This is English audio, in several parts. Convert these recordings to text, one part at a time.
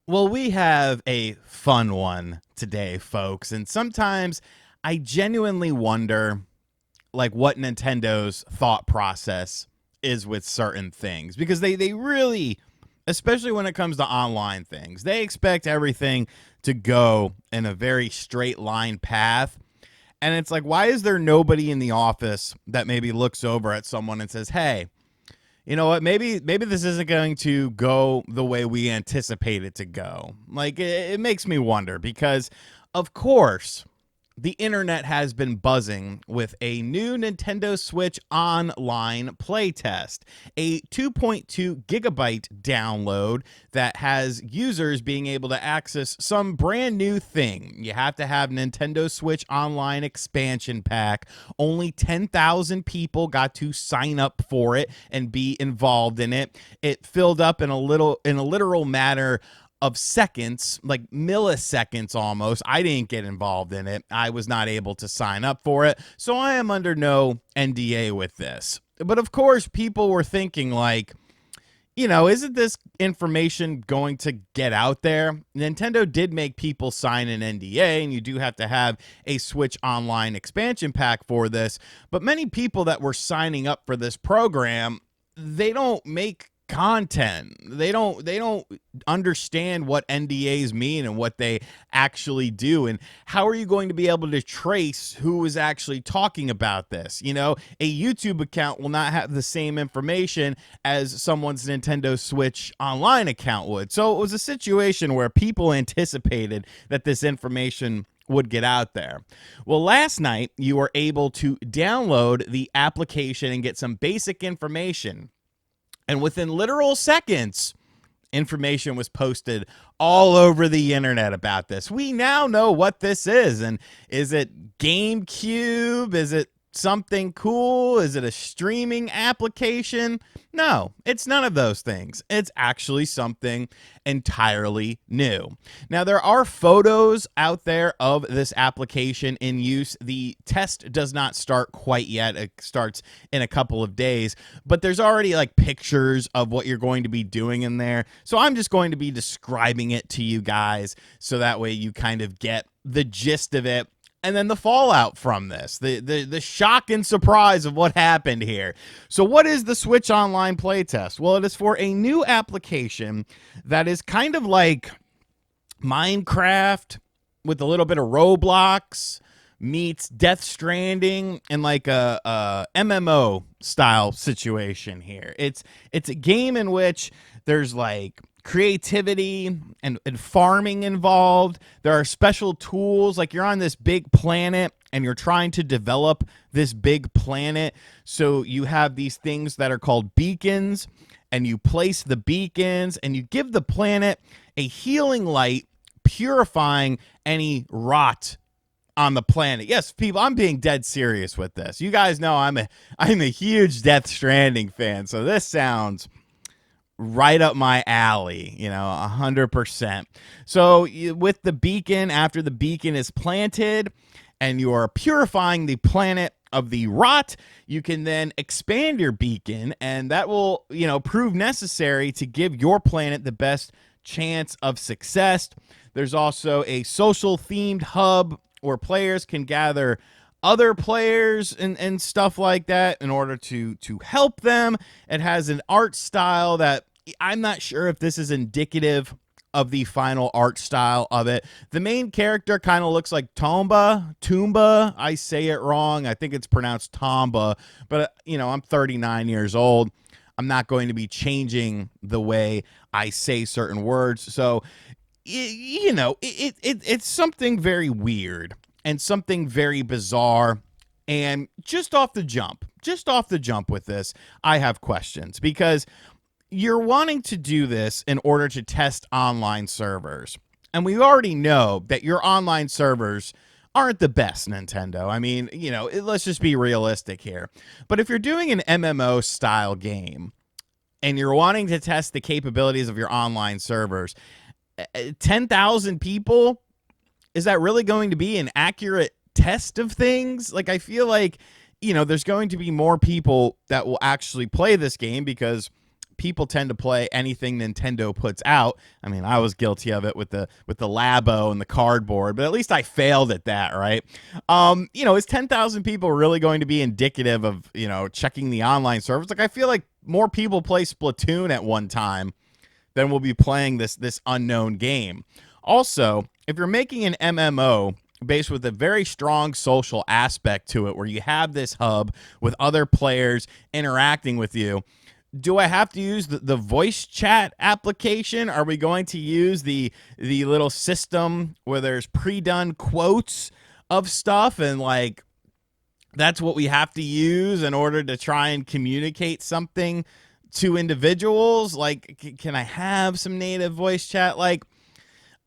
Well, we have a fun one today, folks. And sometimes I genuinely wonder like what Nintendo's thought process is with certain things because they really, especially when it comes to online things, they expect everything to go in a very straight line path. And it's like, why is there nobody in the office that maybe looks over at someone and says, "Hey, you know what? Maybe this isn't going to go the way we anticipate it to go." Like it makes me wonder because, of course, the internet has been buzzing with a new Nintendo Switch Online playtest, a 2.2 gigabyte download that has users being able to access some brand new thing. You have to have Nintendo Switch Online expansion pack. Only 10,000 people got to sign up for it and be involved in it. It filled up in a literal matter of seconds, like milliseconds almost. I didn't get involved in it. I was not able to sign up for it. So I am under no NDA with this. But of course, people were thinking, like, isn't this information going to get out there? Nintendo did make people sign an NDA, and you do have to have a Switch Online expansion pack for this. But many people that were signing up for this program, they don't make content. They don't understand what NDAs mean and what they actually do, and how are you going to be able to trace who is actually talking about this? A YouTube account will not have the same information as someone's Nintendo Switch Online account would. So it was a situation where people anticipated that this information would get out there. Well, last night you were able to download the application and get some basic information, and within literal seconds, information was posted all over the internet about this. We now know what this is. And is it GameCube? Is it something cool? Is it a streaming application? No, it's none of those things. It's actually something entirely new. Now, there are photos out there of this application in use. The test does not start quite yet. It starts in a couple of days, but there's already like pictures of what you're going to be doing in there. So I'm just going to be describing it to you guys so that way you kind of get the gist of it. And then the fallout from this, the shock and surprise of what happened here. So what is the Switch Online playtest? Well, it is for a new application that is kind of like Minecraft with a little bit of Roblox meets Death Stranding and like a MMO style situation here. It's a game in which there's like creativity and farming involved. There are special tools, like you're on this big planet and you're trying to develop this big planet. So you have these things that are called beacons, and you place the beacons and you give the planet a healing light, purifying any rot on the planet. Yes, people, I'm being dead serious with this. You guys know I'm a huge Death Stranding fan, so this sounds right up my alley, 100%. So with the beacon, after the beacon is planted and you are purifying the planet of the rot, you can then expand your beacon, and that will, prove necessary to give your planet the best chance of success. There's also a social themed hub where players can gather other players and stuff like that in order to help them. It has an art style that I'm not sure if this is indicative of the final art style of it. The main character kind of looks like Toomba. I say it wrong. I think it's pronounced Tomba, but I'm 39 years old. I'm not going to be changing the way I say certain words. So, it's something very weird and something very bizarre. And just off the jump with this, I have questions, because you're wanting to do this in order to test online servers. And we already know that your online servers aren't the best, Nintendo. I mean, let's just be realistic here. But if you're doing an MMO style game and you're wanting to test the capabilities of your online servers, 10,000 people, is that really going to be an accurate test of things? Like, I feel like, there's going to be more people that will actually play this game because people tend to play anything Nintendo puts out. I mean, I was guilty of it with the Labo and the cardboard, but at least I failed at that, right? Is 10,000 people really going to be indicative of, checking the online servers? Like, I feel like more people play Splatoon at one time than will be playing this unknown game. Also, if you're making an MMO based with a very strong social aspect to it, where you have this hub with other players interacting with you, do I have to use the voice chat application? Are we going to use the little system where there's pre-done quotes of stuff, and like that's what we have to use in order to try and communicate something to individuals? Like, can I have some native voice chat? Like,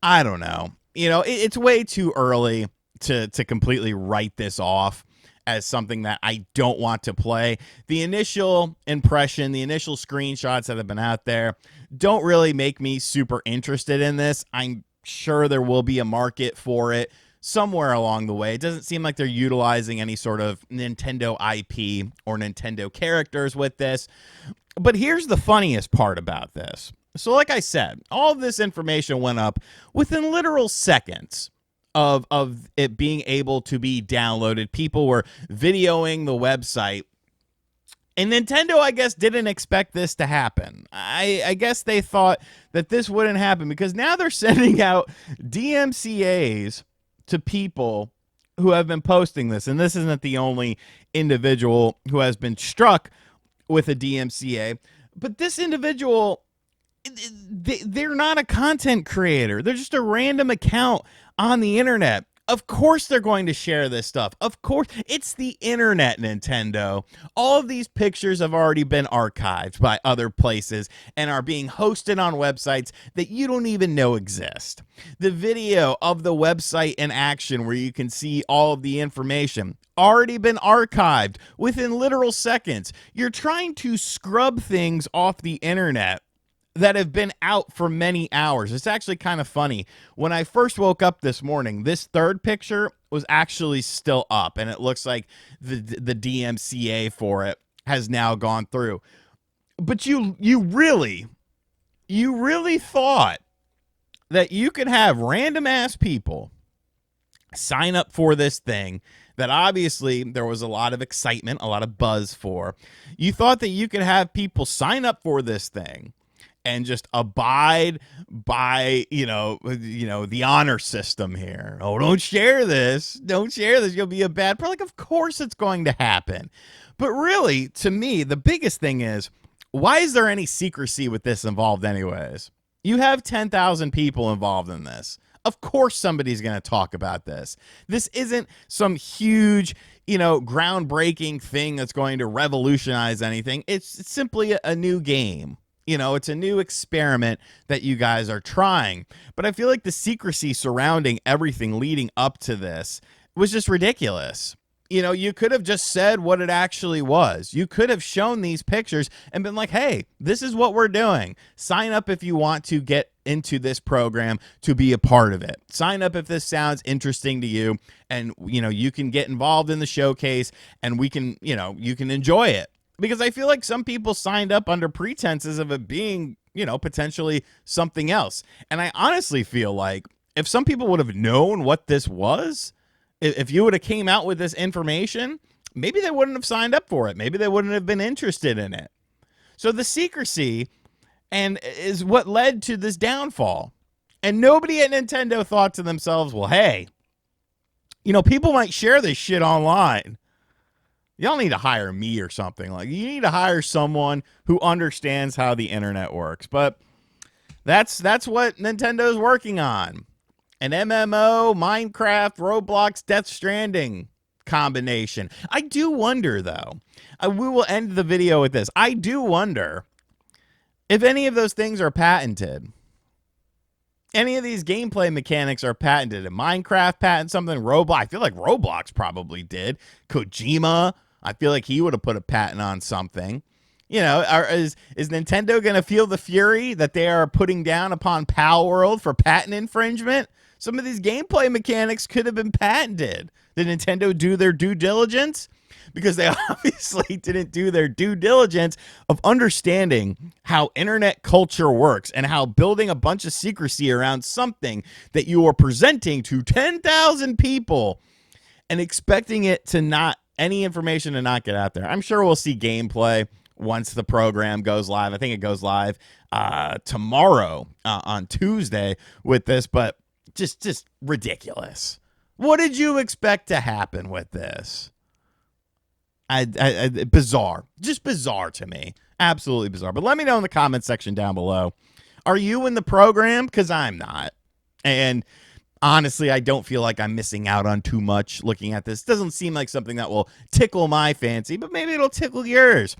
I don't know. It's way too early to completely write this off as something that I don't want to play. The initial impression, the initial screenshots that have been out there don't really make me super interested in this. I'm sure there will be a market for it somewhere along the way. It doesn't seem like they're utilizing any sort of Nintendo IP or Nintendo characters with this. But here's the funniest part about this. So like I said, all of this information went up within literal seconds of it being able to be downloaded. People were videoing the website. And Nintendo, I guess, didn't expect this to happen. I guess they thought that this wouldn't happen, because now they're sending out DMCAs to people who have been posting this. And this isn't the only individual who has been struck with a DMCA. But this individual, they're not a content creator. They're just a random account on the internet. Of course they're going to share this stuff. Of course. It's the internet, Nintendo. All of these pictures have already been archived by other places and are being hosted on websites that you don't even know exist. The video of the website in action, where you can see all of the information, already been archived within literal seconds. You're trying to scrub things off the internet that have been out for many hours. It's actually kind of funny. When I first woke up this morning, this third picture was actually still up, and it looks like the DMCA for it has now gone through. But you really thought that you could have random ass people sign up for this thing that obviously there was a lot of excitement, a lot of buzz for. You thought that you could have people sign up for this thing and just abide by, the honor system here. Oh, don't share this. Don't share this. You'll be a bad person. Like, of course it's going to happen. But really, to me, the biggest thing is, why is there any secrecy with this involved anyways? You have 10,000 people involved in this. Of course somebody's going to talk about this. This isn't some huge, groundbreaking thing that's going to revolutionize anything. It's simply a new game. It's a new experiment that you guys are trying. But I feel like the secrecy surrounding everything leading up to this was just ridiculous. You could have just said what it actually was. You could have shown these pictures and been like, hey, this is what we're doing. Sign up if you want to get into this program to be a part of it. Sign up if this sounds interesting to you, and, you can get involved in the showcase, and we can, you can enjoy it. Because I feel like some people signed up under pretenses of it being, potentially something else. And I honestly feel like if some people would have known what this was, if you would have came out with this information, maybe they wouldn't have signed up for it. Maybe they wouldn't have been interested in it. So the secrecy is what led to this downfall. And nobody at Nintendo thought to themselves, well, hey, people might share this shit online. Y'all need to hire me or something. Like, you need to hire someone who understands how the internet works. But that's what Nintendo's working on. An MMO, Minecraft, Roblox, Death Stranding combination. I do wonder, though. We will end the video with this. I do wonder if any of those things are patented. Any of these gameplay mechanics are patented. Did Minecraft patent something? Roblox? I feel like Roblox probably did. Kojima, I feel like he would have put a patent on something. Is Nintendo going to feel the fury that they are putting down upon Palworld for patent infringement? Some of these gameplay mechanics could have been patented. Did Nintendo do their due diligence? because they obviously didn't do their due diligence of understanding how internet culture works and how building a bunch of secrecy around something that you are presenting to 10,000 people and expecting it to not, any information to not get out there. I'm sure we'll see gameplay once the program goes live. I think it goes live tomorrow on Tuesday with this, but just ridiculous. What did you expect to happen with this? Bizarre. Just bizarre to me. Absolutely bizarre. But let me know in the comment section down below. Are you in the program? Because I'm not. And honestly, I don't feel like I'm missing out on too much looking at this. Doesn't seem like something that will tickle my fancy, but maybe it'll tickle yours.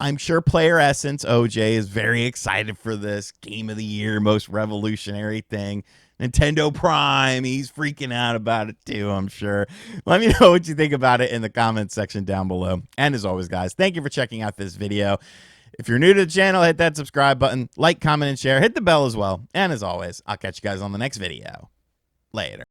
I'm sure Player Essence OJ is very excited for this game of the year, most revolutionary thing. Nintendo Prime, he's freaking out about it too, I'm sure. Let me know what you think about it in the comments section down below. And as always, guys, thank you for checking out this video. If you're new to the channel, hit that subscribe button, like, comment, and share. Hit the bell as well. And as always, I'll catch you guys on the next video. Later.